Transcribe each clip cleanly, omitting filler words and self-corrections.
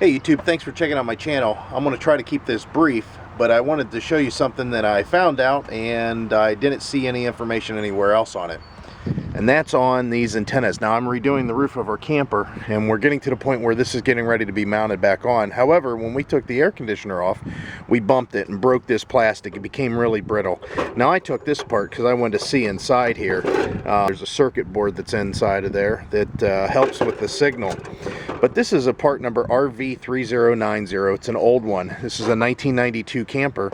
Hey YouTube, thanks for checking out my channel. I'm going to try to keep this brief, but I wanted to show you something that I found out and I didn't see any information anywhere else on it. And that's on these antennas. Now I'm redoing the roof of our camper and we're getting to the point where this is getting ready to be mounted back on. However, when we took the air conditioner off, we bumped it and broke this plastic. It became really brittle. Now I took this apart because I wanted to see inside here. There's a circuit board that's inside of there that helps with the signal. But this is a part number RV3090. It's an old one. This is a 1992 camper,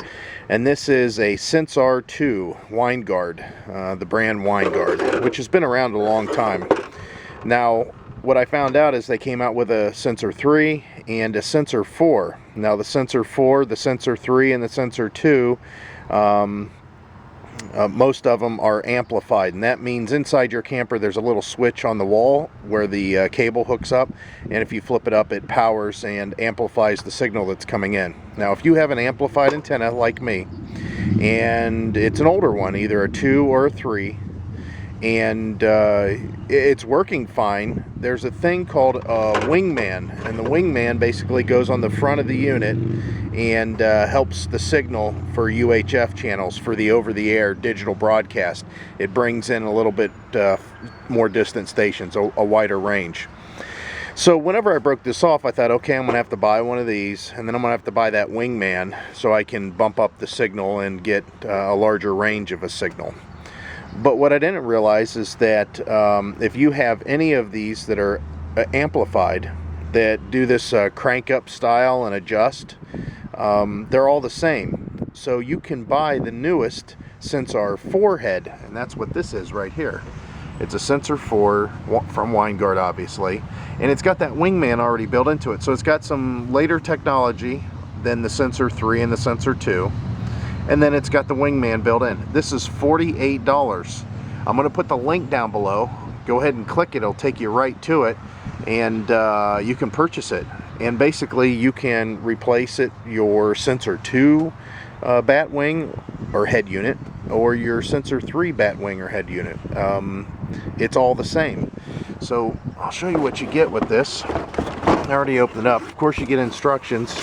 and this is a Sensar 2 Winegard, the brand Winegard, which has been around a long time. Now, what I found out is they came out with a Sensor 3 and a Sensor 4. Now, the Sensor 4, the Sensor 3, and the Sensor 2, most of them are amplified, and that means inside your camper there's a little switch on the wall where the cable hooks up, and if you flip it up it powers and amplifies the signal that's coming in. Now if you have an amplified antenna like me, and it's an older one, either a 2 or a 3, and it's working fine, there's a thing called a wingman, and the wingman basically goes on the front of the unit and helps the signal for UHF channels for the over-the-air digital broadcast. It brings in a little bit more distant stations, a wider range. So whenever I broke this off, I thought, okay, I'm gonna have to buy one of these, and then I'm gonna have to buy that wingman so I can bump up the signal and get a larger range of a signal. But what I didn't realize is that if you have any of these that are amplified, that do this crank up style and adjust, they're all the same. So you can buy the newest Sensar 4 head, and that's what this is right here. It's a Sensor 4 from Winegard, obviously, and it's got that wingman already built into it. So it's got some later technology than the Sensor 3 and the Sensor 2. And then it's got the wingman built in. This is $48. I'm going to put the link down below. Go ahead and click it. It'll take you right to it, and you can purchase it. And basically you can replace it, your Sensor 2 bat wing or head unit, or your Sensor 3 bat wing or head unit. It's all the same. So I'll show you what you get with this. I already opened it up. Of course you get instructions,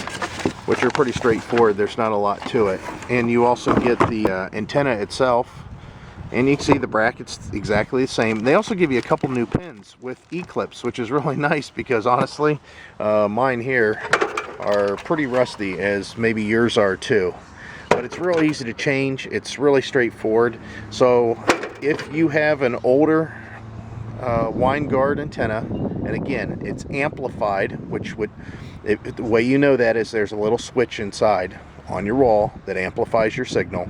which are pretty straightforward. There's not a lot to it. And you also get the antenna itself, and you can see the brackets exactly the same. They also give you a couple new pins with E-clips, which is really nice because honestly mine here are pretty rusty, as maybe yours are too. But it's real easy to change. It's really straightforward. So if you have an older Winegard antenna, and again it's amplified, which would, the way you know that is there's a little switch inside on your wall that amplifies your signal.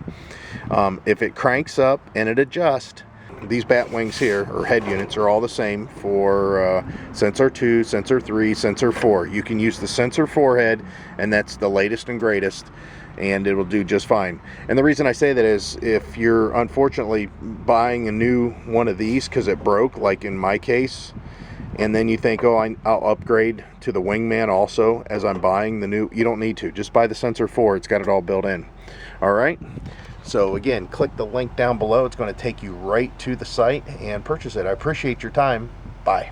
If it cranks up and it adjusts, these bat wings here, or head units, are all the same for Sensor 2, Sensor 3, Sensor 4. You can use the Sensor 4 head, and that's the latest and greatest, and it will do just fine. And the reason I say that is if you're unfortunately buying a new one of these because it broke, like in my case, and then you think, oh, I'll upgrade to the wingman also as I'm buying the new, you don't need to. Just buy the Sensor 4. It's got it all built in. All right. So again, click the link down below. It's going to take you right to the site and purchase it. I appreciate your time. Bye.